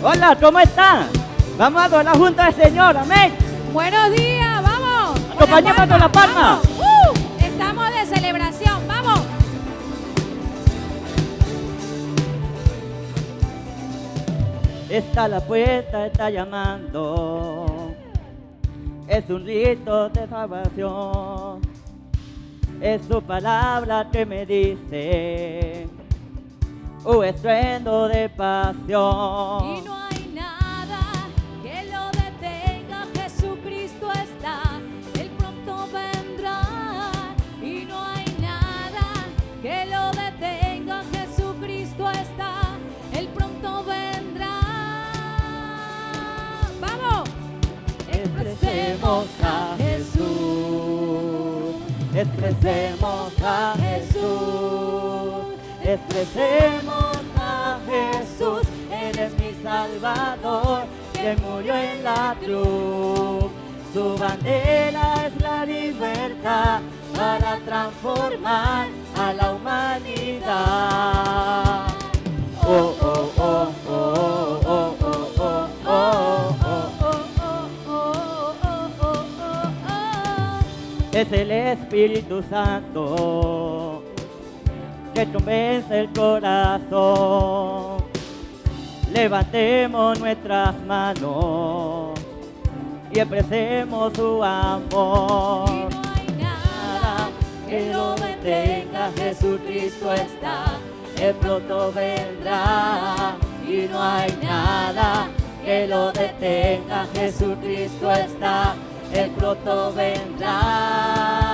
Hola, ¿cómo están? Vamos a adorar juntos al Señor, amén. Buenos días, vamos. Acompañemos con la palma. Vamos. Estamos de celebración, vamos. Está la puerta, está llamando. Es un rito de salvación. Es su palabra que me dice un estruendo de pasión. Y no hay nada que lo detenga. Jesucristo está, Él pronto vendrá. Y no hay nada que lo detenga. Jesucristo está, Él pronto vendrá. ¡Vamos! Expresemos a Jesús. Expresemos a Jesús. Expresemos a Jesús. Él es mi Salvador, que murió en la cruz. Su bandera es la libertad para transformar a la humanidad. Oh, oh, oh, oh, oh, oh, oh, oh, oh. Es el Espíritu Santo que convence el corazón. Levantemos nuestras manos y expresemos su amor. Y no hay nada que lo detenga. Jesucristo está, Él pronto vendrá. Y no hay nada que lo detenga. Jesucristo está, Él pronto vendrá.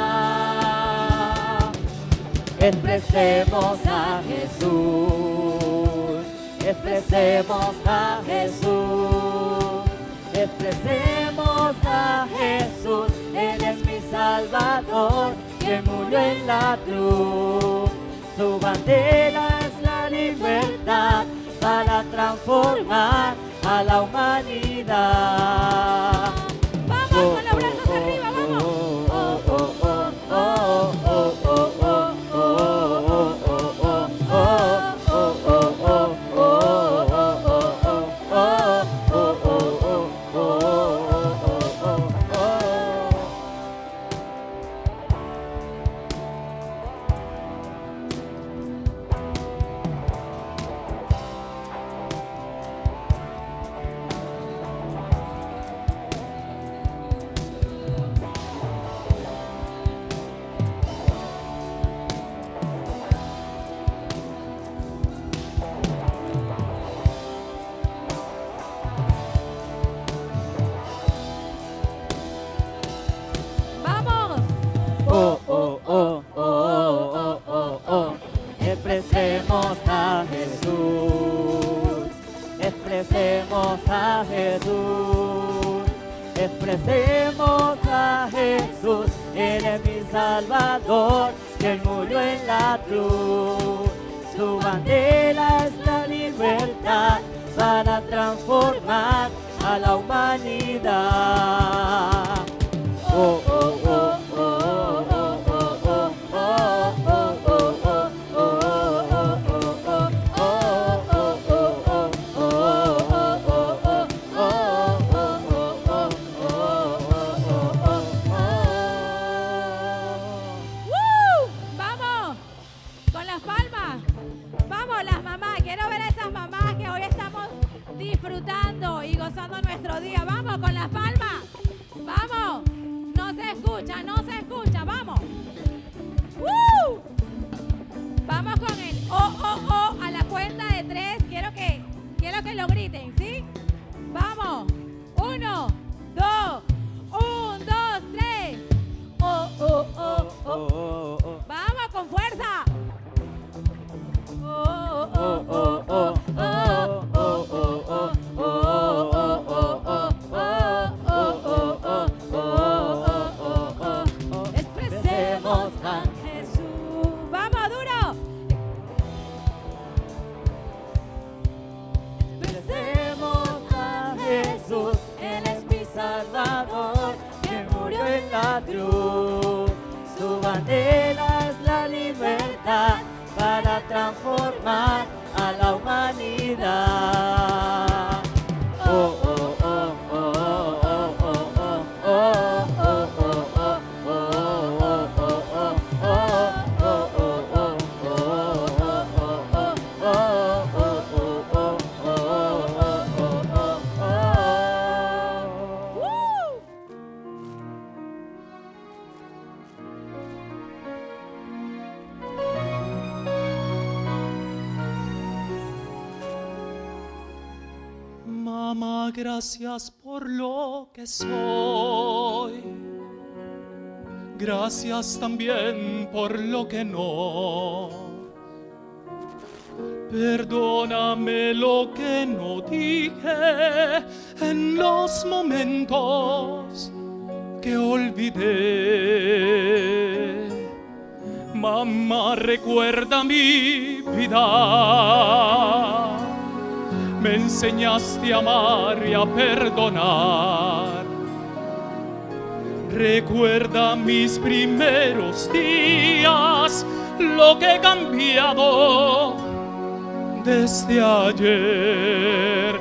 Expresemos a Jesús. Expresemos a Jesús. Expresemos a Jesús. Él es mi Salvador, que murió en la cruz. Su bandera es la libertad para transformar a la humanidad. vamos con los brazos arriba, vamos. Vamos. Oh, oh, oh, oh, oh, oh, oh. Expresemos a Jesús. Expresemos a Jesús. Expresemos a Jesús. Él es mi Salvador, que murió en la cruz. Su bandera es la libertad para transformar a la humanidad. Oh, oh, oh, oh, oh, oh, oh, oh, Vamos con las palmas. Vamos las mamás. Quiero ver a esas mamás que hoy estamos disfrutando y gozando nuestro día. Vamos con las palmas. Vamos. No se escucha, no se escucha. Vamos. Vamos con el oh a la cuenta de 3. Quiero que lo griten, ¿sí? Vamos. 1, 2, 1, 2, 3. Oh, oh, oh, oh. Vamos con fuerza. Oh, oh, oh, oh, oh, oh, oh, oh. Expresemos a Jesús. Vamos, duro. expresemos a Jesús. Él es mi Salvador, que murió en la cruz. Su bandera es la libertad para transformar a la humanidad. Mamá, gracias por lo que soy. Gracias también por lo que no. Perdóname lo que no dije en los momentos que olvidé. Mamá, recuerda mi vida. Me enseñaste a amar y a perdonar. Recuerda mis primeros días, lo que he cambiado desde ayer,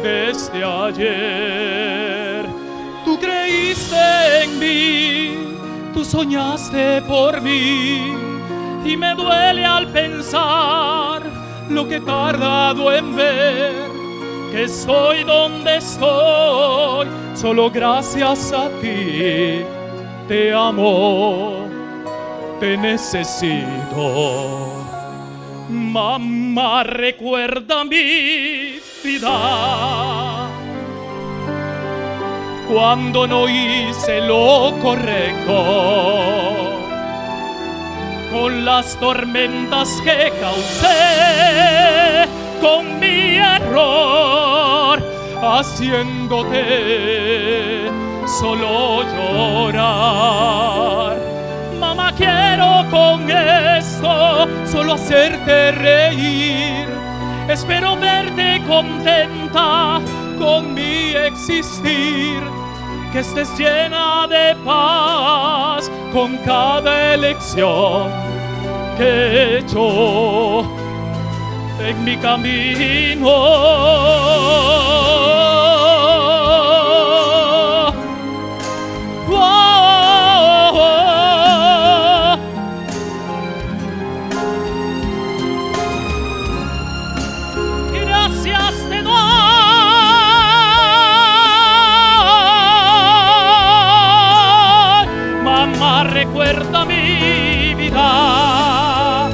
desde ayer. Tú creíste en mí, tú soñaste por mí, y me duele al pensar lo que he tardado en ver, que estoy donde estoy, solo gracias a ti. Te amo, te necesito. Mamá, recuerda mi vida, cuando no hice lo correcto, con las tormentas que causé, con mi error, haciéndote solo llorar. Mamá, quiero con esto solo hacerte reír. Espero verte contenta con mi existir, que estés llena de paz con cada elección que he hecho en mi camino. Gracias te doy, mamá, recuerda mi vida,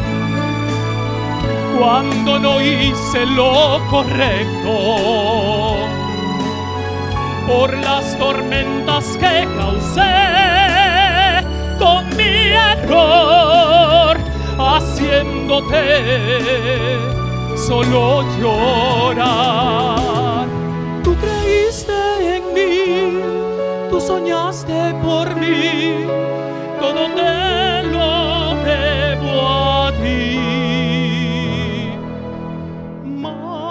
cuando no hice lo correcto, por las tormentas que causé, con mi error, haciéndote solo llorar. Tú creíste en mí, tú soñaste por mí, todo te lo debo a ti, mamá.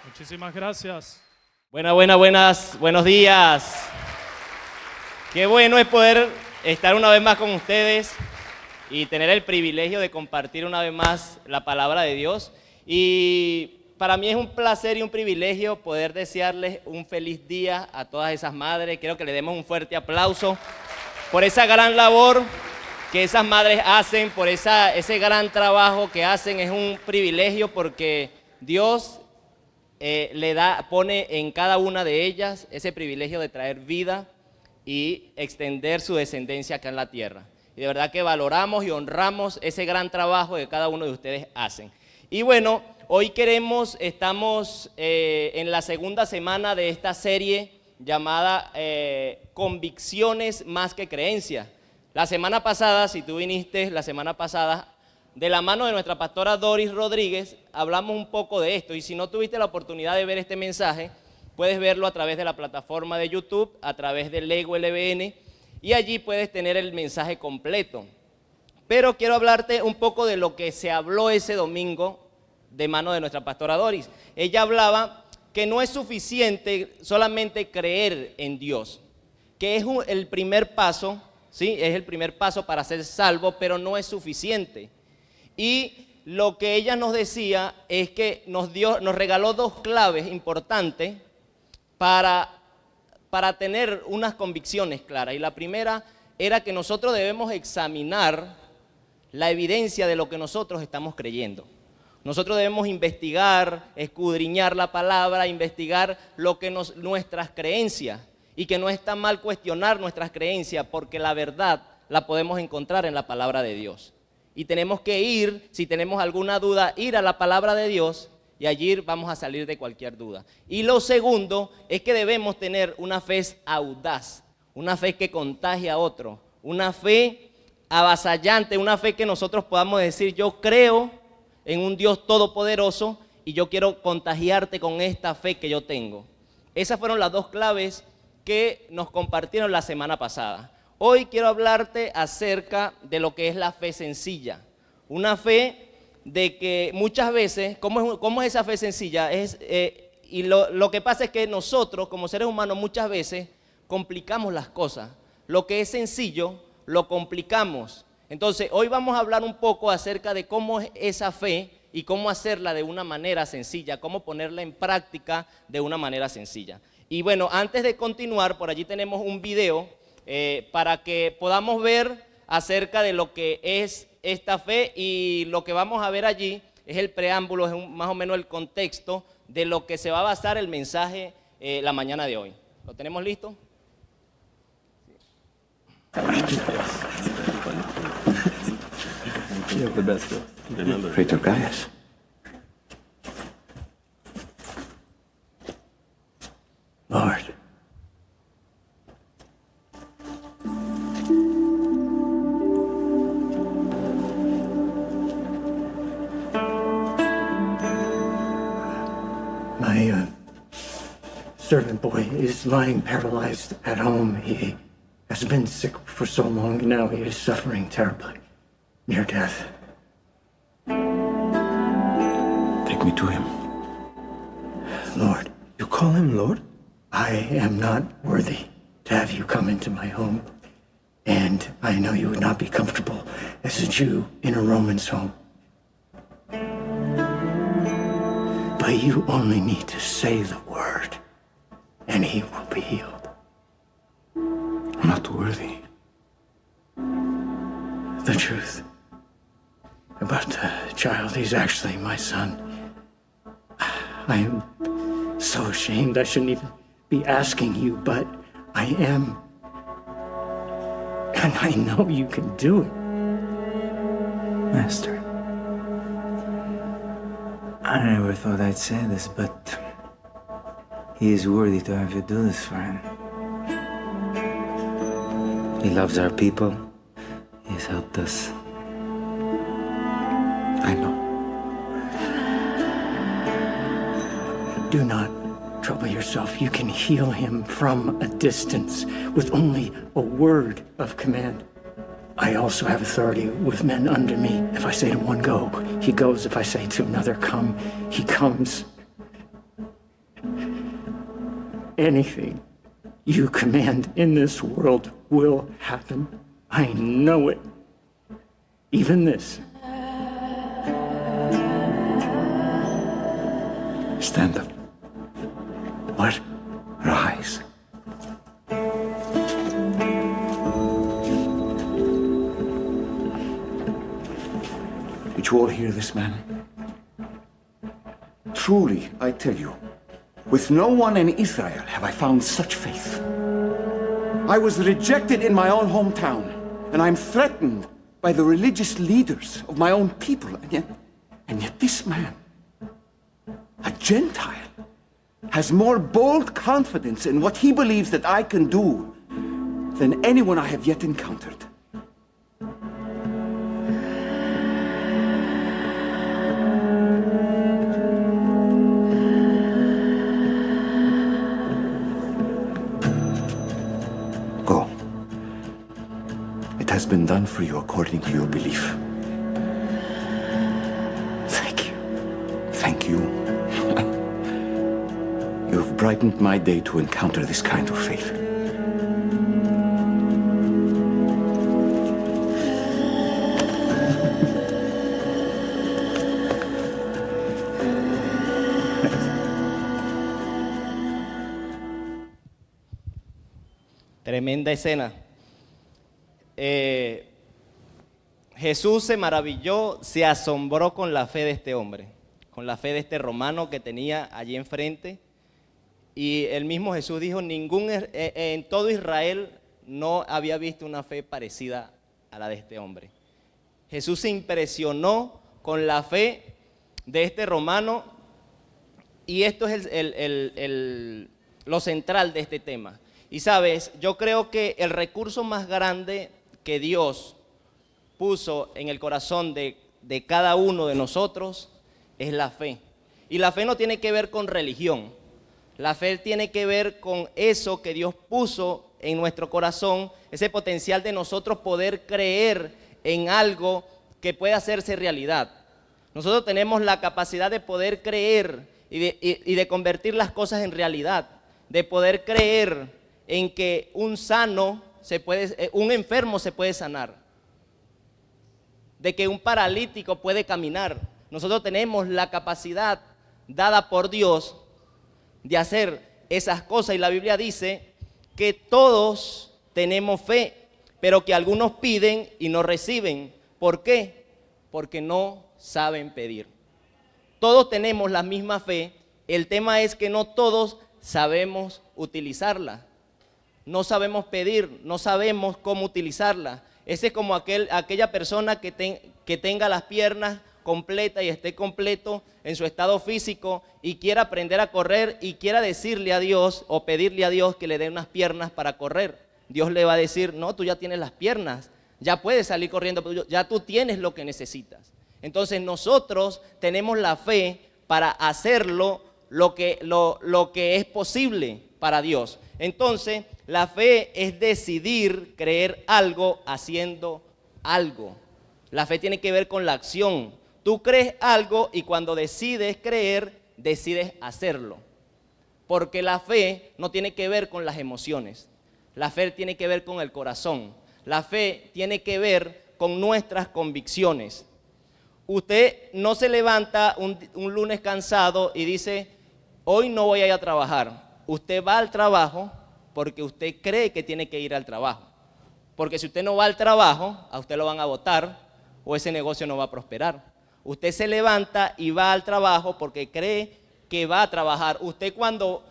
Muchísimas gracias. Buenos días. Qué bueno es poder estar una vez más con ustedes y tener el privilegio de compartir una vez más la palabra de Dios. Y para mí es un placer y un privilegio poder desearles un feliz día a todas esas madres. Quiero que le demos un fuerte aplauso por esa gran labor que esas madres hacen, por ese gran trabajo que hacen. Es un privilegio porque Dios pone en cada una de ellas ese privilegio de traer vida y extender su descendencia acá en la tierra. Y de verdad que valoramos y honramos ese gran trabajo que cada uno de ustedes hacen. Y bueno, hoy estamos en la segunda semana de esta serie llamada Convicciones más que creencias. La semana pasada, si tú viniste la semana pasada, de la mano de nuestra pastora Doris Rodríguez, hablamos un poco de esto. Y si no tuviste la oportunidad de ver este mensaje, puedes verlo a través de la plataforma de YouTube, a través de Lego LBN, y allí puedes tener el mensaje completo. Pero quiero hablarte un poco de lo que se habló ese domingo de mano de nuestra pastora Doris. Ella hablaba que no es suficiente solamente creer en Dios, que es el primer paso, ¿sí? Es el primer paso para ser salvo, pero no es suficiente. Y lo que ella nos decía es que nos regaló dos claves importantes para tener unas convicciones claras. Y la primera era que nosotros debemos examinar la evidencia de lo que nosotros estamos creyendo. Nosotros debemos investigar, escudriñar la palabra, investigar nuestras creencias, y que no está mal cuestionar nuestras creencias, porque la verdad la podemos encontrar en la palabra de Dios. Y tenemos que ir, si tenemos alguna duda, ir a la palabra de Dios y allí vamos a salir de cualquier duda. Y lo segundo es que debemos tener una fe audaz, una fe que contagie a otro, una fe avasallante, una fe que nosotros podamos decir, yo creo en un Dios todopoderoso y yo quiero contagiarte con esta fe que yo tengo. Esas fueron las dos claves que nos compartieron la semana pasada. Hoy quiero hablarte acerca de lo que es la fe sencilla. Una fe de que muchas veces, ¿cómo es esa fe sencilla? Y lo que pasa es que nosotros como seres humanos muchas veces complicamos las cosas. Lo que es sencillo lo complicamos. Entonces hoy vamos a hablar un poco acerca de cómo es esa fe y cómo hacerla de una manera sencilla, cómo ponerla en práctica de una manera sencilla. Y bueno, antes de continuar, por allí tenemos un video para que podamos ver acerca de lo que es esta fe, y lo que vamos a ver allí es el preámbulo, es más o menos el contexto de lo que se va a basar el mensaje la mañana de hoy. ¿Lo tenemos listo? Praetor Gaius. Lord. My servant boy is lying paralyzed at home. He has been sick for so long now. He is suffering terribly, near death. Take me to him. Lord. You call him Lord? I am not worthy to have you come into my home, and I know you would not be comfortable as a Jew in a Roman's home. But you only need to say the word, and he will be healed. I'm not worthy. The truth about the child, he's actually my son. I am so ashamed I shouldn't even be asking you, but I am. And I know you can do it. Master, I never thought I'd say this, but he is worthy to have you do this for him. He loves our people. He has helped us. I know. Do not trouble yourself. You can heal him from a distance with only a word of command. I also have authority with men under me. If I say to one, go, he goes. If I say to another, come, he comes. Anything you command in this world will happen. I know it. Even this. Stand up. What? Rise. Did you all hear this, man? Truly, I tell you, with no one in Israel have I found such faith. I was rejected in my own hometown, and I'm threatened by the religious leaders of my own people, and yet this man, a Gentile, has more bold confidence in what he believes that I can do than anyone I have yet encountered. Go. It has been done for you according to your belief. Thank you. Thank you. You have brightened my day to encounter this kind of faith. Tremenda escena. Jesús se maravilló, se asombró con la fe de este hombre, con la fe de este romano que tenía allí enfrente. Y el mismo Jesús dijo, en todo Israel no había visto una fe parecida a la de este hombre. Jesús se impresionó con la fe de este romano y esto es lo central de este tema. Y sabes, yo creo que el recurso más grande que Dios puso en el corazón de cada uno de nosotros es la fe. Y la fe no tiene que ver con religión. La fe tiene que ver con eso que Dios puso en nuestro corazón, ese potencial de nosotros poder creer en algo que puede hacerse realidad. Nosotros tenemos la capacidad de poder creer y de convertir las cosas en realidad, de poder creer en que un enfermo se puede sanar, de que un paralítico puede caminar. Nosotros tenemos la capacidad dada por Dios de hacer esas cosas y la Biblia dice que todos tenemos fe, pero que algunos piden y no reciben. ¿Por qué? Porque no saben pedir. Todos tenemos la misma fe, el tema es que no todos sabemos utilizarla. No sabemos pedir, no sabemos cómo utilizarla. Ese es como aquella persona que tenga las piernas completas y esté completo en su estado físico y quiera aprender a correr y quiera decirle a Dios o pedirle a Dios que le dé unas piernas para correr. Dios le va a decir, no, tú ya tienes las piernas, ya puedes salir corriendo, ya tú tienes lo que necesitas. Entonces nosotros tenemos la fe para hacerlo lo que es posible para Dios. Entonces la fe es decidir creer algo haciendo algo. La fe tiene que ver con la acción. Tú crees algo y cuando decides creer, decides hacerlo. Porque la fe no tiene que ver con las emociones. La fe tiene que ver con el corazón. La fe tiene que ver con nuestras convicciones. Usted no se levanta un lunes cansado y dice, hoy no voy a ir a trabajar. Usted va al trabajo porque usted cree que tiene que ir al trabajo. Porque si usted no va al trabajo, a usted lo van a botar o ese negocio no va a prosperar. Usted se levanta y va al trabajo porque cree que va a trabajar. Usted cuando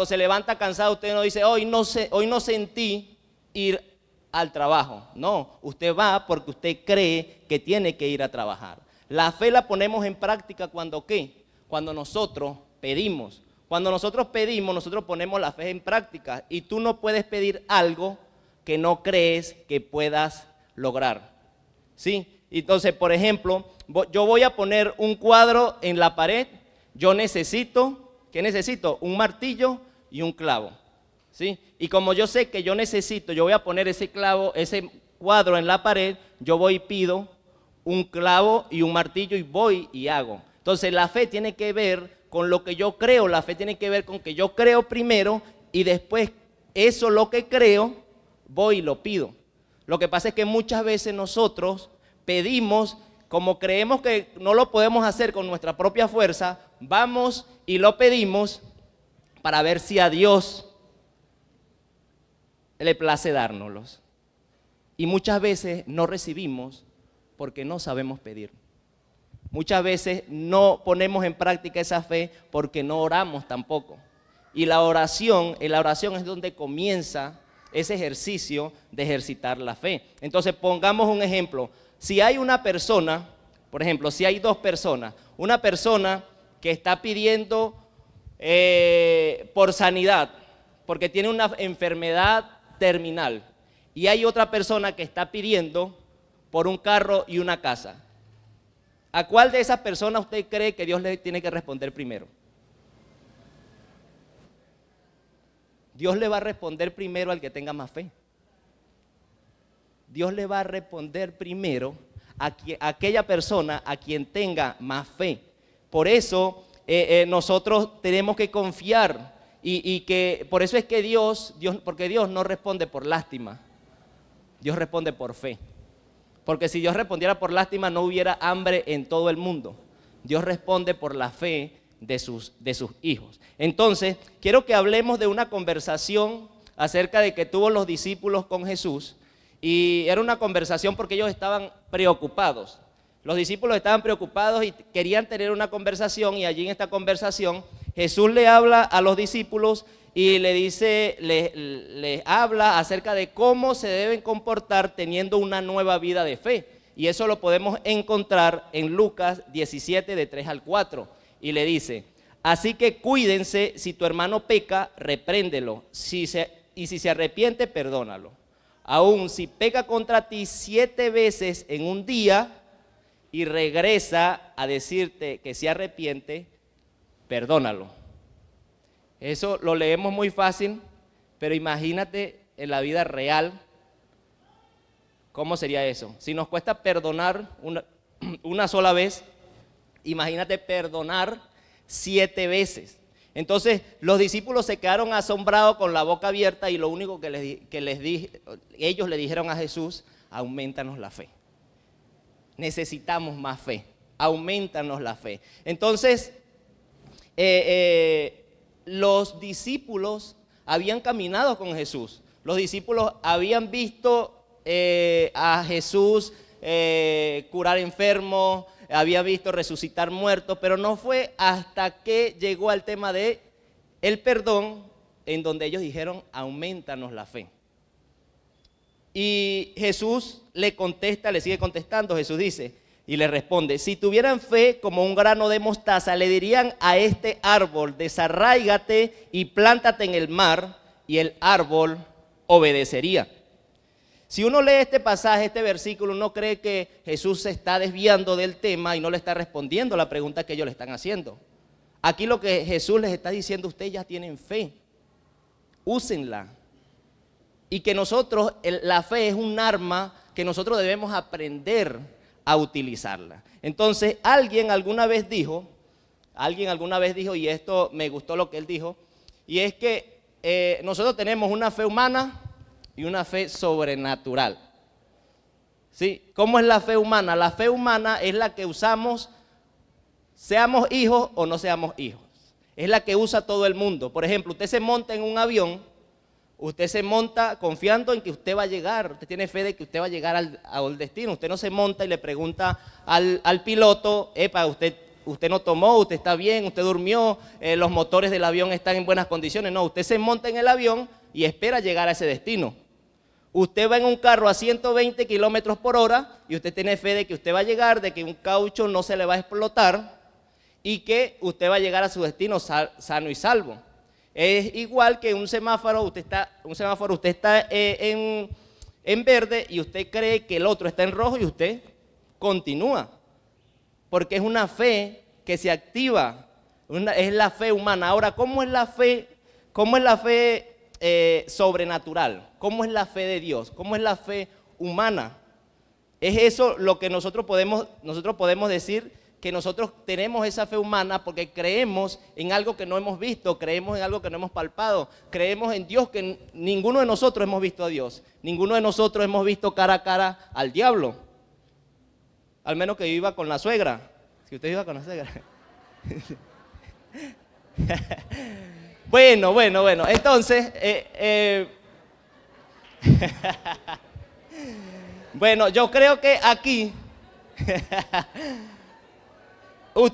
se levanta cansado, usted no dice, hoy no sentí ir al trabajo. No, usted va porque usted cree que tiene que ir a trabajar. La fe la ponemos en práctica cuando ¿qué? Cuando nosotros pedimos. Cuando nosotros pedimos, nosotros ponemos la fe en práctica. Y tú no puedes pedir algo que no crees que puedas lograr. ¿Sí? Entonces, por ejemplo, yo voy a poner un cuadro en la pared. Yo necesito, ¿qué necesito? Un martillo y un clavo. ¿Sí? Y como yo sé que yo voy a poner ese cuadro en la pared, yo voy y pido un clavo y un martillo y voy y hago. Entonces la fe tiene que ver con lo que yo creo, la fe tiene que ver con que yo creo primero y después eso lo que creo, voy y lo pido. Lo que pasa es que muchas veces nosotros pedimos, como creemos que no lo podemos hacer con nuestra propia fuerza, vamos y lo pedimos para ver si a Dios le place dárnoslos. Y muchas veces no recibimos porque no sabemos pedir. Muchas veces no ponemos en práctica esa fe porque no oramos tampoco. Y en la oración es donde comienza ese ejercicio de ejercitar la fe. Entonces pongamos un ejemplo. Si hay una persona, por ejemplo, si hay dos personas, una persona que está pidiendo por sanidad, porque tiene una enfermedad terminal, y hay otra persona que está pidiendo por un carro y una casa. ¿A cuál de esas personas usted cree que Dios le tiene que responder primero? Dios le va a responder primero al que tenga más fe. Dios le va a responder primero a aquella persona a quien tenga más fe. Por eso nosotros tenemos que confiar y que por eso es que porque Dios no responde por lástima, Dios responde por fe. Porque si Dios respondiera por lástima no hubiera hambre en todo el mundo. Dios responde por la fe de sus hijos. Entonces, quiero que hablemos de una conversación acerca de que tuvo los discípulos con Jesús. Y era una conversación porque ellos estaban preocupados. Los discípulos estaban preocupados y querían tener una conversación y allí en esta conversación Jesús le habla a los discípulos y le dice, les habla acerca de cómo se deben comportar teniendo una nueva vida de fe. Y eso lo podemos encontrar en Lucas 17, de 3 al 4. Y le dice, así que cuídense, si tu hermano peca, repréndelo, y si se arrepiente, perdónalo. Aún si peca contra ti 7 veces en un día y regresa a decirte que se arrepiente, perdónalo. Eso lo leemos muy fácil, pero imagínate en la vida real, ¿cómo sería eso? Si nos cuesta perdonar una sola vez, imagínate perdonar 7 veces. Entonces los discípulos se quedaron asombrados con la boca abierta y lo único que ellos le dijeron a Jesús, aumentanos la fe. Necesitamos más fe, aumentanos la fe. Entonces, los discípulos habían caminado con Jesús. Los discípulos habían visto a Jesús curar enfermos, había visto resucitar muertos, pero no fue hasta que llegó al tema de el perdón, en donde ellos dijeron, aumentanos la fe. Y Jesús le contesta, le sigue contestando, Jesús dice, y le responde, si tuvieran fe como un grano de mostaza, le dirían a este árbol, desarráigate y plántate en el mar, y el árbol obedecería. Si uno lee este pasaje, este versículo, uno cree que Jesús se está desviando del tema y no le está respondiendo a la pregunta que ellos le están haciendo. Aquí lo que Jesús les está diciendo, ustedes ya tienen fe, úsenla. Y que nosotros, la fe es un arma que nosotros debemos aprender a utilizarla. Entonces, alguien alguna vez dijo, y esto me gustó lo que él dijo, y es que nosotros tenemos una fe humana y una fe sobrenatural. ¿Sí? ¿Cómo es la fe humana? La fe humana es la que usamos, seamos hijos o no seamos hijos. Es la que usa todo el mundo. Por ejemplo, usted se monta en un avión, usted se monta confiando en que usted va a llegar, usted tiene fe de que usted va a llegar al destino. Usted no se monta y le pregunta al piloto, epa, usted no tomó, usted está bien, usted durmió, los motores del avión están en buenas condiciones. No, usted se monta en el avión y espera llegar a ese destino. Usted va en un carro a 120 kilómetros por hora y usted tiene fe de que usted va a llegar, de que un caucho no se le va a explotar y que usted va a llegar a su destino sano y salvo. Es igual que un semáforo, usted está en verde y usted cree que el otro está en rojo y usted continúa. Porque es una fe que se activa, es la fe humana. Ahora, ¿cómo es la fe sobrenatural? ¿Cómo es la fe de Dios? ¿Cómo es la fe humana? Es eso lo que nosotros podemos decir, que nosotros tenemos esa fe humana porque creemos en algo que no hemos visto, creemos en algo que no hemos palpado, creemos en Dios que ninguno de nosotros hemos visto a Dios, ninguno de nosotros hemos visto cara a cara al diablo, al menos que viva con la suegra, si usted viva con la suegra. Bueno, entonces, bueno, yo creo que aquí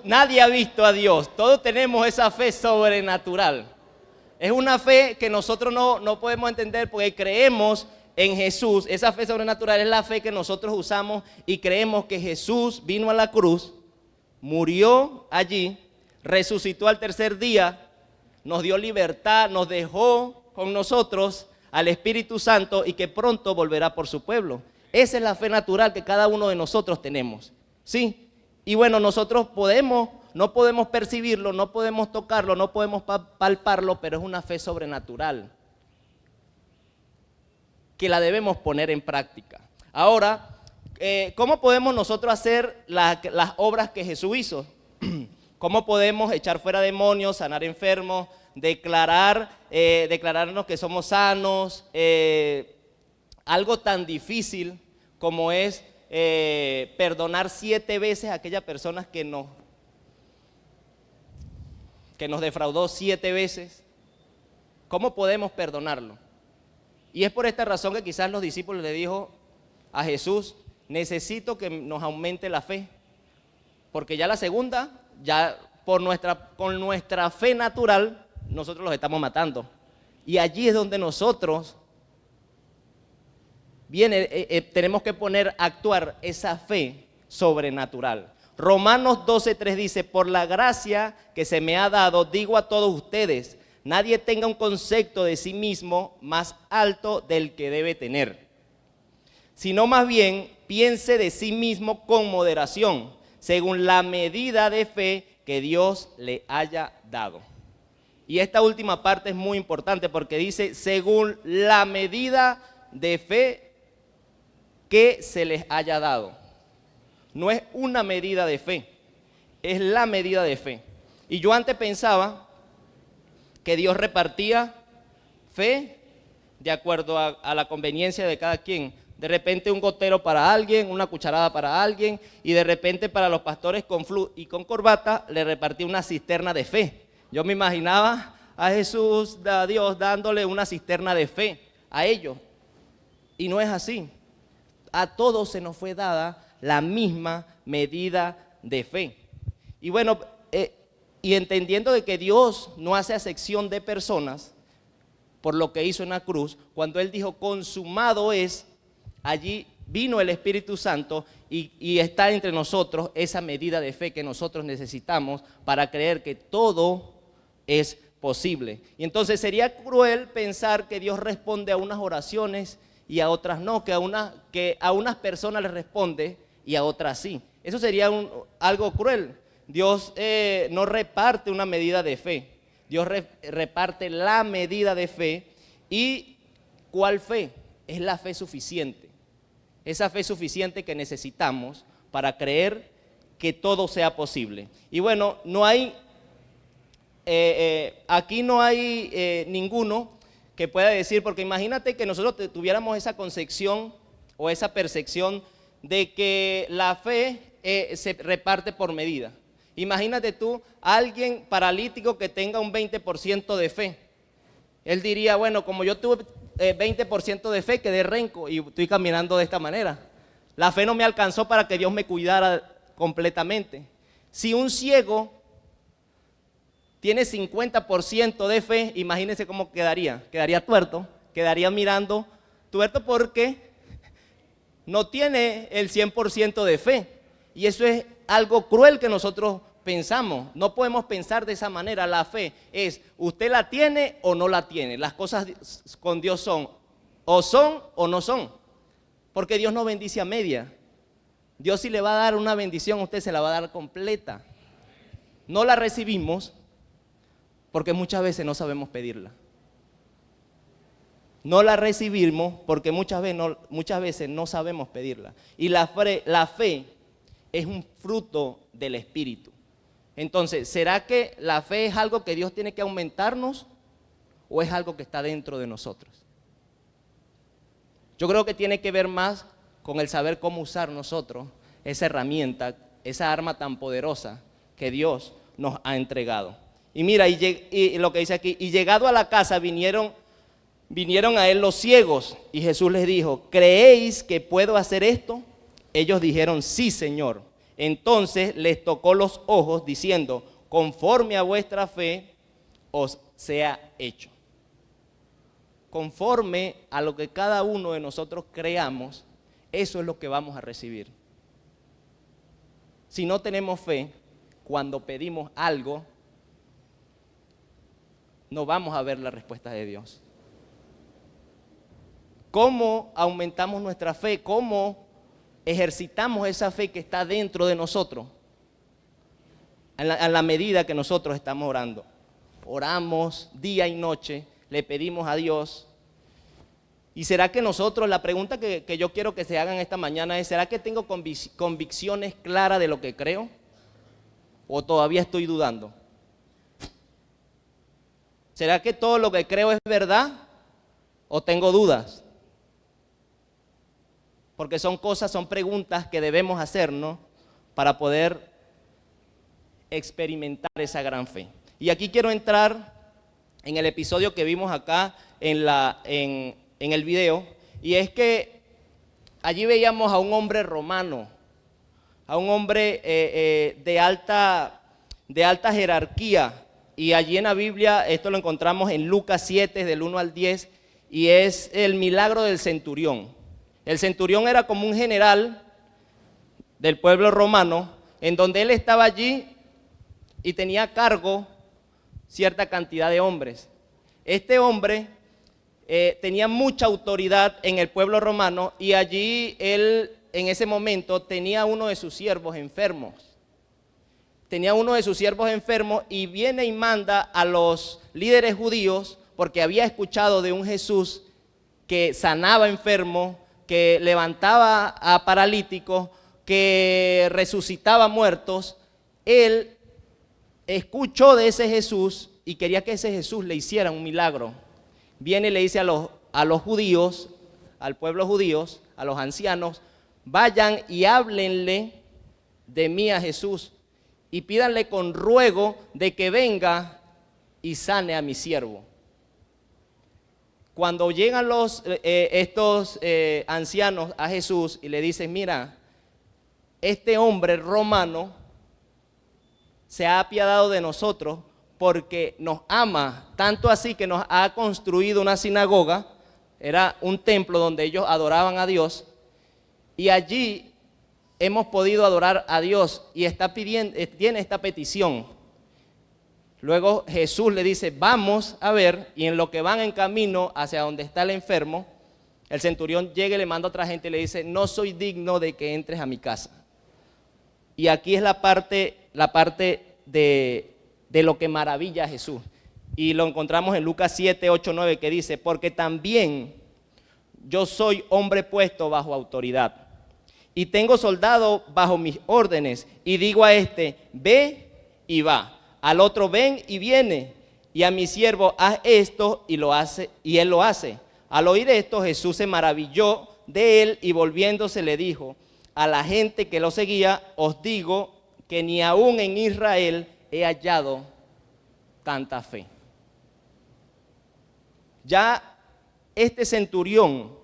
nadie ha visto a Dios, todos tenemos esa fe sobrenatural. Es una fe que nosotros no podemos entender porque creemos en Jesús. Esa fe sobrenatural es la fe que nosotros usamos y creemos que Jesús vino a la cruz, murió allí, resucitó al tercer día, nos dio libertad, nos dejó con nosotros al Espíritu Santo y que pronto volverá por su pueblo. Esa es la fe natural que cada uno de nosotros tenemos, ¿sí? Y bueno, nosotros no podemos percibirlo, no podemos tocarlo, no podemos palparlo, pero es una fe sobrenatural que la debemos poner en práctica. Ahora, ¿cómo podemos nosotros hacer las obras que Jesús hizo? ¿Cómo podemos echar fuera demonios, sanar enfermos, declararnos que somos sanos? Algo tan difícil como es perdonar 7 veces a aquella persona que nos defraudó 7 veces. ¿Cómo podemos perdonarlo? Y es por esta razón que quizás los discípulos le dijo a Jesús, necesito que nos aumente la fe, porque ya la segunda, ya con nuestra fe natural, nosotros los estamos matando. Y allí es donde nosotros tenemos que poner a actuar esa fe sobrenatural. Romanos 12:3 dice, por la gracia que se me ha dado, digo a todos ustedes, nadie tenga un concepto de sí mismo más alto del que debe tener, sino más bien piense de sí mismo con moderación, según la medida de fe que Dios le haya dado. Y esta última parte es muy importante porque dice, según la medida de fe que se les haya dado. No es una medida de fe, es la medida de fe. Y yo antes pensaba que Dios repartía fe de acuerdo a la conveniencia de cada quien. De repente un gotero para alguien, una cucharada para alguien, y de repente para los pastores con flu y con corbata le repartía una cisterna de fe. Yo me imaginaba a Jesús, a Dios, dándole una cisterna de fe a ellos. Y no es así. A todos se nos fue dada la misma medida de fe. Y bueno, y entendiendo de que Dios no hace acepción de personas por lo que hizo en la cruz, cuando Él dijo consumado es, allí vino el Espíritu Santo y está entre nosotros esa medida de fe que nosotros necesitamos para creer que todo es posible. Y entonces sería cruel pensar que Dios responde a unas oraciones y a otras no, que a unas personas les responde y a otras sí. Eso sería algo cruel. Dios no reparte una medida de fe. Dios reparte la medida de fe. ¿Y cuál fe? Es la fe suficiente. Esa fe suficiente que necesitamos para creer que todo sea posible. Y bueno, no hay, aquí no hay ninguno que pueda decir, porque imagínate que nosotros tuviéramos esa concepción o esa percepción de que la fe se reparte por medida. Imagínate tú a alguien paralítico que tenga un 20% de fe. Él diría, bueno, como yo tuve 20% de fe, quedé renco y estoy caminando de esta manera. La fe no me alcanzó para que Dios me cuidara completamente. Si un ciego tiene 50% de fe, imagínense cómo quedaría. Quedaría tuerto, quedaría mirando tuerto porque no tiene el 100% de fe. Y eso es algo cruel que nosotros pensamos. No podemos pensar de esa manera. La fe es, usted la tiene o no la tiene. Las cosas con Dios son o no son. Porque Dios no bendice a media. Dios si le va a dar una bendición, usted se la va a dar completa. No la recibimos porque muchas veces no sabemos pedirla. No la recibimos porque muchas veces no sabemos pedirla. Y la fe es un fruto del Espíritu. Entonces, ¿será que la fe es algo que Dios tiene que aumentarnos o es algo que está dentro de nosotros? Yo creo que tiene que ver más con el saber cómo usar nosotros esa herramienta, esa arma tan poderosa que Dios nos ha entregado. Y mira, y lo que dice aquí, y llegado a la casa vinieron a él los ciegos y Jesús les dijo, ¿creéis que puedo hacer esto? Ellos dijeron, sí, Señor. Entonces les tocó los ojos diciendo, conforme a vuestra fe os sea hecho. Conforme a lo que cada uno de nosotros creamos, eso es lo que vamos a recibir. Si no tenemos fe, cuando pedimos algo, no vamos a ver la respuesta de Dios. ¿Cómo aumentamos nuestra fe? ¿Cómo ejercitamos esa fe que está dentro de nosotros? A la medida que nosotros estamos orando. Oramos día y noche, le pedimos a Dios. ¿Y será que nosotros, la pregunta que yo quiero que se hagan esta mañana es, ¿será que tengo convicciones claras de lo que creo? ¿O todavía estoy dudando? ¿Será que todo lo que creo es verdad? ¿O tengo dudas? Porque son preguntas que debemos hacernos para poder experimentar esa gran fe. Y aquí quiero entrar en el episodio que vimos acá en el video, y es que allí veíamos a un hombre romano, a un hombre de alta jerarquía, y allí en la Biblia esto lo encontramos en Lucas 7, del 1 al 10, y es el milagro del centurión. El centurión era como un general del pueblo romano, en donde él estaba allí y tenía a cargo cierta cantidad de hombres. Este hombre tenía mucha autoridad en el pueblo romano, y allí él en ese momento tenía uno de sus siervos enfermos. Y viene y manda a los líderes judíos, porque había escuchado de un Jesús que sanaba enfermos, que levantaba a paralíticos, que resucitaba muertos. Él escuchó de ese Jesús y quería que ese Jesús le hiciera un milagro. Viene y le dice a los judíos, al pueblo judío, a los ancianos: vayan y háblenle de mí a Jesús y pídanle con ruego de que venga y sane a mi siervo. Cuando llegan estos ancianos a Jesús y le dicen: mira, este hombre romano se ha apiadado de nosotros porque nos ama, tanto así que nos ha construido una sinagoga, era un templo donde ellos adoraban a Dios, y allí hemos podido adorar a Dios, y tiene esta petición. Luego Jesús le dice: vamos a ver, y en lo que van en camino hacia donde está el enfermo, el centurión llega y le manda a otra gente y le dice: no soy digno de que entres a mi casa. Y aquí es la parte de lo que maravilla a Jesús. Y lo encontramos en Lucas 7, 8, 9, que dice: porque también yo soy hombre puesto bajo autoridad, y tengo soldado bajo mis órdenes, y digo a este: ve y va, al otro: ven y viene, y a mi siervo: haz esto, y lo hace, y él lo hace. Al oír esto, Jesús se maravilló de él, y volviéndose le dijo a la gente que lo seguía: os digo que ni aún en Israel he hallado tanta fe. Ya este centurión,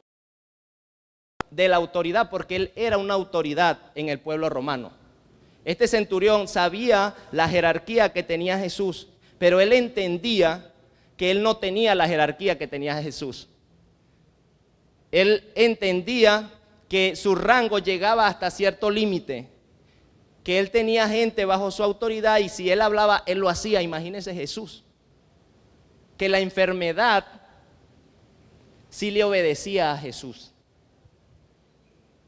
de la autoridad, porque él era una autoridad en el pueblo romano, este centurión sabía la jerarquía que tenía Jesús, pero él entendía que él no tenía la jerarquía que tenía Jesús. Él entendía que su rango llegaba hasta cierto límite, que él tenía gente bajo su autoridad, y si él hablaba, él lo hacía. Imagínense Jesús, que la enfermedad sí le obedecía a Jesús,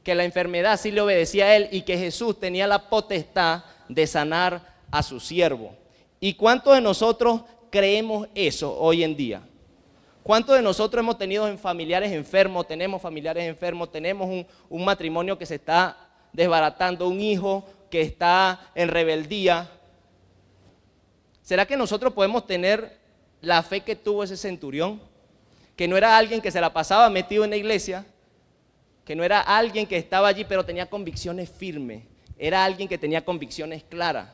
que la enfermedad sí le obedecía a él, y que Jesús tenía la potestad de sanar a su siervo. ¿Y cuántos de nosotros creemos eso hoy en día? ¿Cuántos de nosotros hemos tenido familiares enfermos, tenemos familiares enfermos, tenemos un matrimonio que se está desbaratando, un hijo que está en rebeldía? ¿Será que nosotros podemos tener la fe que tuvo ese centurión? Que no era alguien que se la pasaba metido en la iglesia, que no era alguien que estaba allí pero tenía convicciones firmes, era alguien que tenía convicciones claras.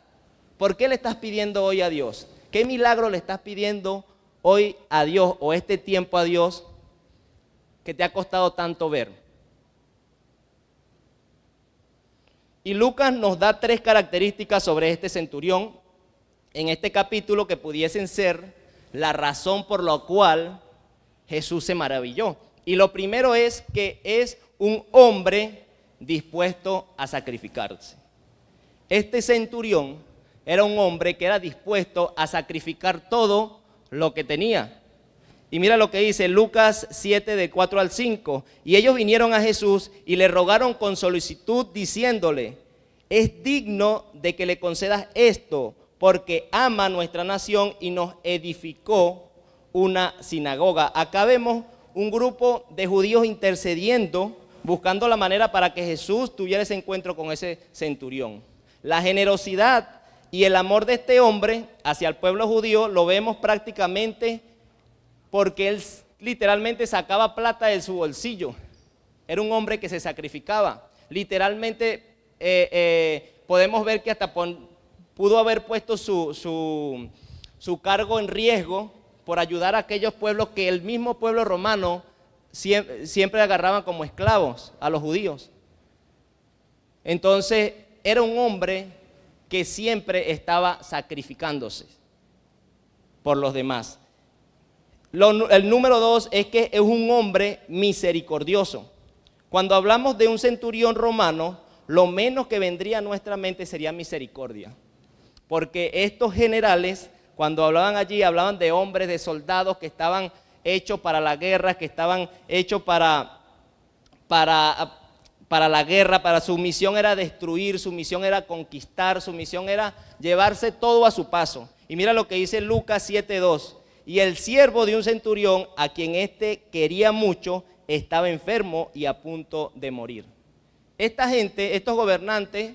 ¿Por qué le estás pidiendo hoy a Dios? ¿Qué milagro le estás pidiendo hoy a Dios, o este tiempo a Dios, que te ha costado tanto ver? Y Lucas nos da 3 características sobre este centurión en este capítulo que pudiesen ser la razón por la cual Jesús se maravilló. Y lo primero es que es un hombre dispuesto a sacrificarse. Este centurión era un hombre que era dispuesto a sacrificar todo lo que tenía. Y mira lo que dice Lucas 7, de 4 al 5. Y ellos vinieron a Jesús y le rogaron con solicitud, diciéndole: es digno de que le concedas esto, porque ama nuestra nación y nos edificó una sinagoga. Acá vemos un grupo de judíos intercediendo, buscando la manera para que Jesús tuviera ese encuentro con ese centurión. La generosidad y el amor de este hombre hacia el pueblo judío lo vemos prácticamente porque él literalmente sacaba plata de su bolsillo. Era un hombre que se sacrificaba. Literalmente podemos ver que hasta pudo haber puesto su cargo en riesgo por ayudar a aquellos pueblos que el mismo pueblo romano siempre agarraban como esclavos a los judíos. Entonces era un hombre que siempre estaba sacrificándose. por los demás. El número 2 es que es un hombre misericordioso. Cuando hablamos de un centurión romano, lo menos que vendría a nuestra mente sería misericordia. Porque estos generales, cuando hablaban allí, hablaban de hombres, de soldados que estaban hechos para la guerra, que estaban hechos para la guerra, para su misión era destruir, su misión era conquistar, su misión era llevarse todo a su paso. Y mira lo que dice Lucas 7:2. Y el siervo de un centurión, a quien éste quería mucho, estaba enfermo y a punto de morir. Esta gente, estos gobernantes,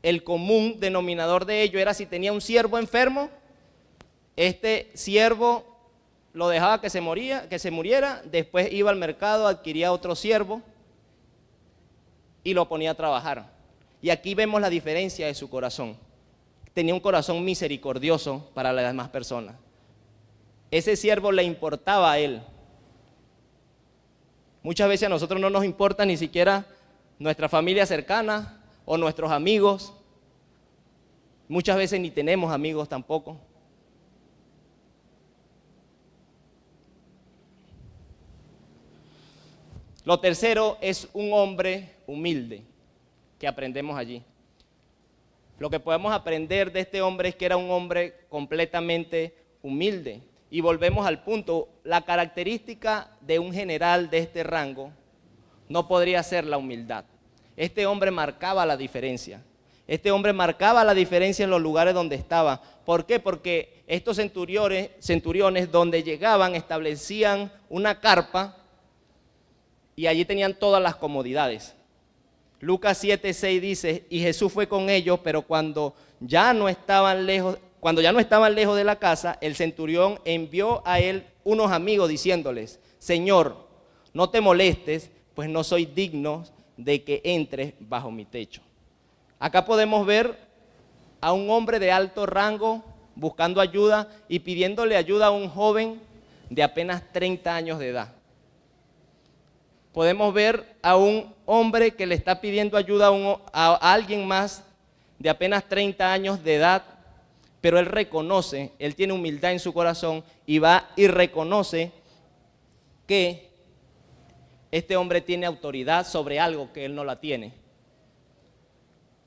el común denominador de ellos era si tenía un siervo enfermo, este siervo lo dejaba que se muriera, después iba al mercado, adquiría otro siervo y lo ponía a trabajar. Y aquí vemos la diferencia de su corazón. Tenía un corazón misericordioso para las demás personas. Ese siervo le importaba a él. Muchas veces a nosotros no nos importa ni siquiera nuestra familia cercana o nuestros amigos. Muchas veces ni tenemos amigos tampoco. Lo tercero es un hombre humilde que aprendemos allí. Lo que podemos aprender de este hombre es que era un hombre completamente humilde. Y volvemos al punto, la característica de un general de este rango no podría ser la humildad. Este hombre marcaba la diferencia. Este hombre marcaba la diferencia en los lugares donde estaba. ¿Por qué? Porque estos centuriones donde llegaban establecían una carpa y allí tenían todas las comodidades. Lucas 7:6 dice, y Jesús fue con ellos, pero cuando ya no estaban lejos de la casa, el centurión envió a él unos amigos diciéndoles, Señor, no te molestes, pues no soy digno de que entres bajo mi techo. Acá podemos ver a un hombre de alto rango buscando ayuda y pidiéndole ayuda a un joven de apenas 30 años de edad. Podemos ver a un hombre que le está pidiendo ayuda a alguien más de apenas 30 años de edad, pero él reconoce, él tiene humildad en su corazón y va y reconoce que este hombre tiene autoridad sobre algo que él no la tiene.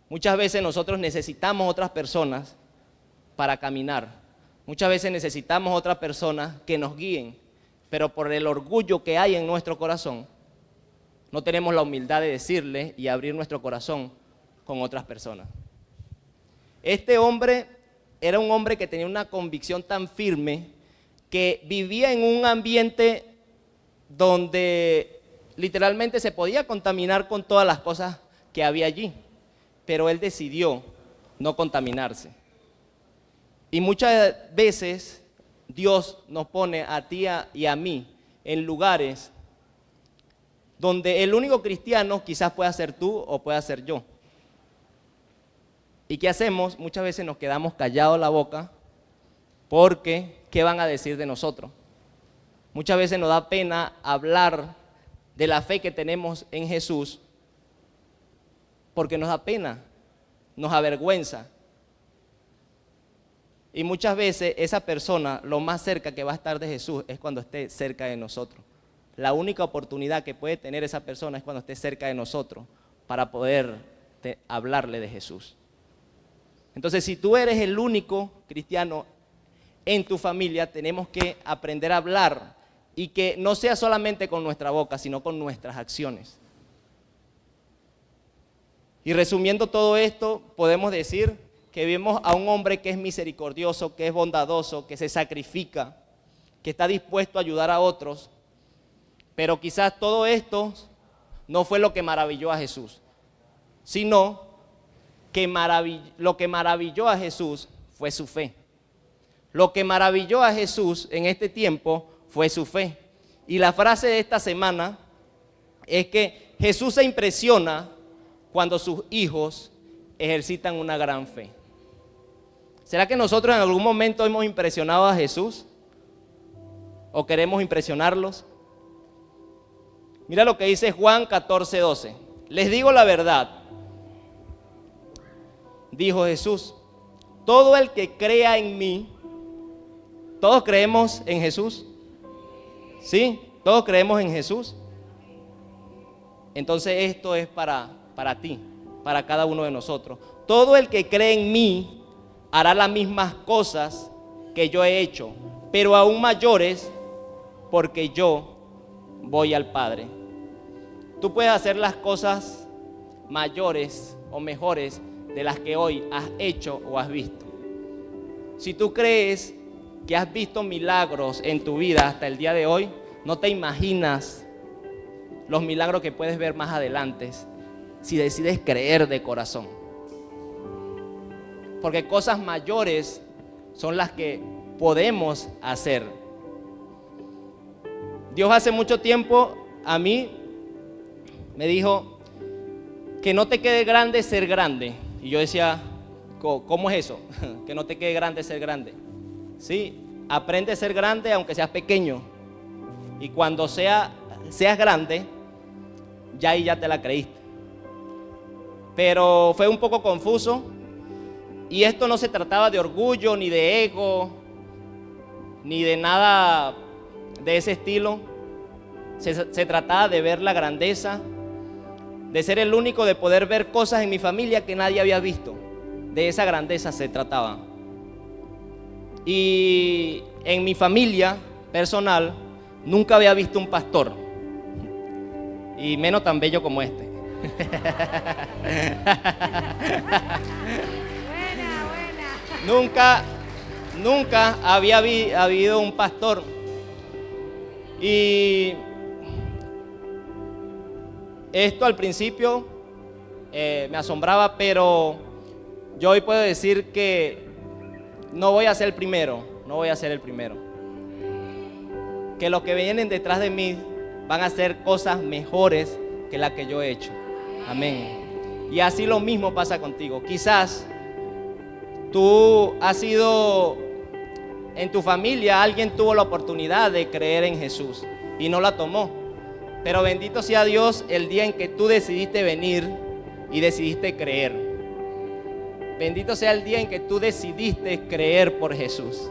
Muchas veces nosotros necesitamos otras personas para caminar. Muchas veces necesitamos otras personas que nos guíen, pero por el orgullo que hay en nuestro corazón, no tenemos la humildad de decirle y abrir nuestro corazón con otras personas. Este hombre era un hombre que tenía una convicción tan firme que vivía en un ambiente donde literalmente se podía contaminar con todas las cosas que había allí, pero él decidió no contaminarse. Y muchas veces Dios nos pone a ti y a mí en lugares donde el único cristiano quizás pueda ser tú o pueda ser yo. ¿Y qué hacemos? Muchas veces nos quedamos callados la boca porque ¿qué van a decir de nosotros? Muchas veces nos da pena hablar de la fe que tenemos en Jesús porque nos da pena, nos avergüenza. Y muchas veces esa persona, lo más cerca que va a estar de Jesús es cuando esté cerca de nosotros. La única oportunidad que puede tener esa persona es cuando esté cerca de nosotros para poder hablarle de Jesús. Entonces, si tú eres el único cristiano en tu familia, tenemos que aprender a hablar y que no sea solamente con nuestra boca, sino con nuestras acciones. Y resumiendo todo esto, podemos decir que vemos a un hombre que es misericordioso, que es bondadoso, que se sacrifica, que está dispuesto a ayudar a otros. Pero quizás todo esto no fue lo que maravilló a Jesús, sino que lo que maravilló a Jesús fue su fe. Lo que maravilló a Jesús en este tiempo fue su fe. Y la frase de esta semana es que Jesús se impresiona cuando sus hijos ejercitan una gran fe. ¿Será que nosotros en algún momento hemos impresionado a Jesús? ¿O queremos impresionarlos? Mira lo que dice Juan 14:12. Les digo la verdad, dijo Jesús, todo el que crea en mí ¿Todos creemos en Jesús? ¿Sí? ¿Todos creemos en Jesús? Entonces esto es para ti, para cada uno de nosotros. Todo el que cree en mí hará las mismas cosas que yo he hecho, pero aún mayores, porque yo voy al Padre. Tú puedes hacer las cosas mayores o mejores de las que hoy has hecho o has visto. Si tú crees que has visto milagros en tu vida hasta el día de hoy, no te imaginas los milagros que puedes ver más adelante si decides creer de corazón. Porque cosas mayores son las que podemos hacer. Dios hace mucho tiempo a mí me dijo que no te quede grande ser grande. Y yo decía, ¿cómo es eso? Que no te quede grande ser grande. Sí, aprende a ser grande aunque seas pequeño. Y cuando seas grande, ya ahí ya te la creíste. Pero fue un poco confuso. Y esto no se trataba de orgullo, ni de ego, ni de nada de ese estilo. Se trataba de ver la grandeza, de ser el único, de poder ver cosas en mi familia que nadie había visto. De esa grandeza se trataba. Y en mi familia personal nunca había visto un pastor, y menos tan bello como este. Nunca había habido un pastor. Y esto al principio me asombraba, pero yo hoy puedo decir que no voy a ser el primero, que los que vienen detrás de mí van a hacer cosas mejores que las que yo he hecho. Amén. Y así lo mismo pasa contigo. Quizás tú has sido, en tu familia alguien tuvo la oportunidad de creer en Jesús y no la tomó. Pero bendito sea Dios el día en que tú decidiste venir y decidiste creer. Bendito sea el día en que tú decidiste creer por Jesús.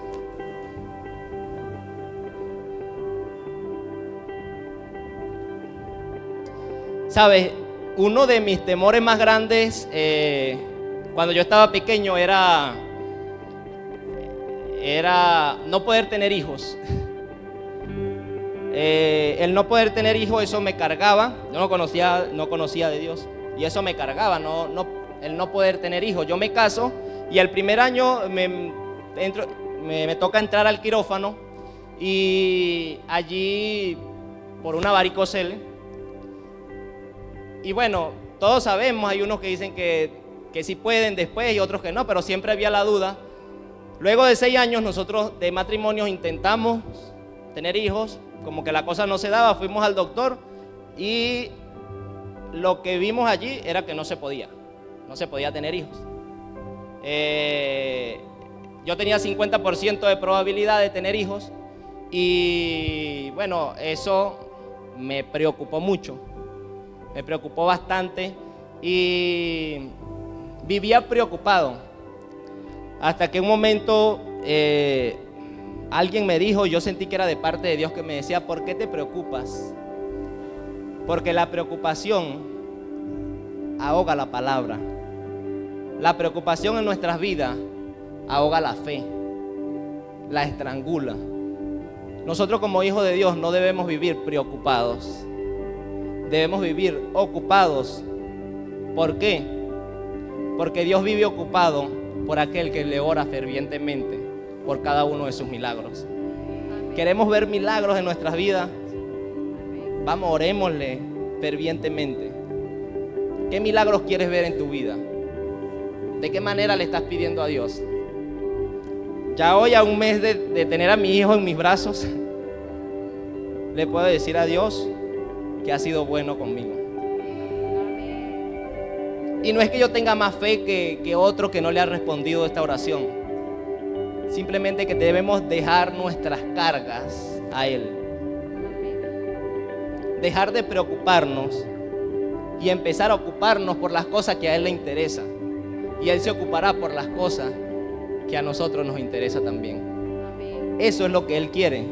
Sabes, uno de mis temores más grandes cuando yo estaba pequeño era no poder tener hijos. El no poder tener hijos, eso me cargaba. Yo no conocía de Dios y eso me cargaba, el no poder tener hijos. Yo me caso y el primer año me toca entrar al quirófano, y allí por una varicocele. Y bueno, todos sabemos, hay unos que dicen que sí pueden después y otros que no, pero siempre había la duda. Luego de 6 años nosotros de matrimonio intentamos tener hijos, como que la cosa no se daba, fuimos al doctor y lo que vimos allí era que no se podía tener hijos. Yo tenía 50% de probabilidad de tener hijos y bueno, eso me preocupó mucho, me preocupó bastante y vivía preocupado hasta que un momento alguien me dijo, yo sentí que era de parte de Dios, que me decía, ¿por qué te preocupas? Porque la preocupación ahoga la palabra. La preocupación en nuestras vidas ahoga la fe, la estrangula. Nosotros como hijos de Dios no debemos vivir preocupados, debemos vivir ocupados. ¿Por qué? Porque Dios vive ocupado por aquel que le ora fervientemente por cada uno de sus milagros. ¿Queremos ver milagros en nuestras vidas? Vamos, orémosle fervientemente. ¿Qué milagros quieres ver en tu vida? ¿De qué manera le estás pidiendo a Dios? Ya hoy, a un mes de tener a mi hijo en mis brazos, le puedo decir a Dios que ha sido bueno conmigo. Y no es que yo tenga más fe que otro que no le ha respondido esta oración. Simplemente que debemos dejar nuestras cargas a Él. Dejar de preocuparnos y empezar a ocuparnos por las cosas que a Él le interesan. Y Él se ocupará por las cosas que a nosotros nos interesa también. Eso es lo que Él quiere.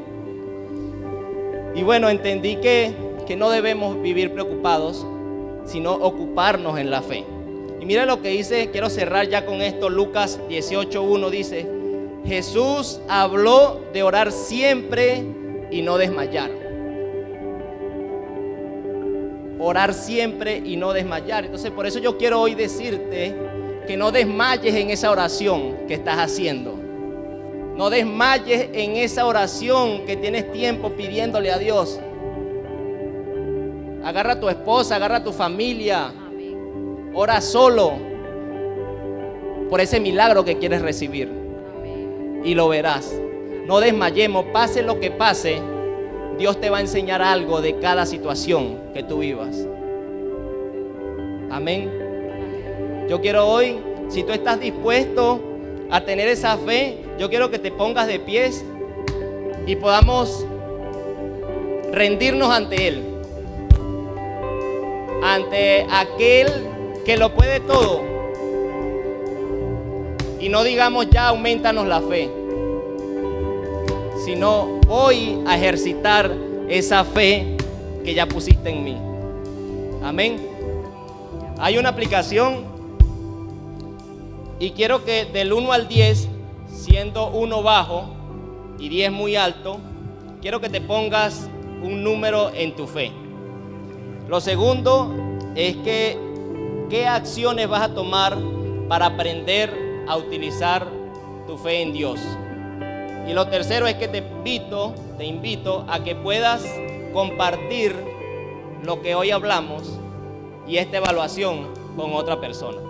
Y bueno, entendí que no debemos vivir preocupados, sino ocuparnos en la fe. Y mira lo que dice, quiero cerrar ya con esto, Lucas 18:1 dice: Jesús habló de orar siempre y no desmayar. Orar siempre y no desmayar. Entonces por eso yo quiero hoy decirte que no desmayes en esa oración que estás haciendo. No desmayes en esa oración que tienes tiempo pidiéndole a Dios. Agarra a tu esposa, agarra a tu familia. Ora solo por ese milagro que quieres recibir. Y lo verás. No desmayemos, pase lo que pase. Dios te va a enseñar algo de cada situación que tú vivas. Amén. Yo quiero hoy, si tú estás dispuesto a tener esa fe, yo quiero que te pongas de pies y podamos rendirnos ante Él. Ante aquel que lo puede todo. Y no digamos ya aumentanos la fe, sino voy a ejercitar esa fe que ya pusiste en mí. Amén. Hay una aplicación y quiero que del 1 al 10, siendo 1 bajo y 10 muy alto, quiero que te pongas un número en tu fe. Lo segundo es que qué acciones vas a tomar para aprender a utilizar tu fe en Dios. Y lo tercero es que te invito a que puedas compartir lo que hoy hablamos y esta evaluación con otra persona.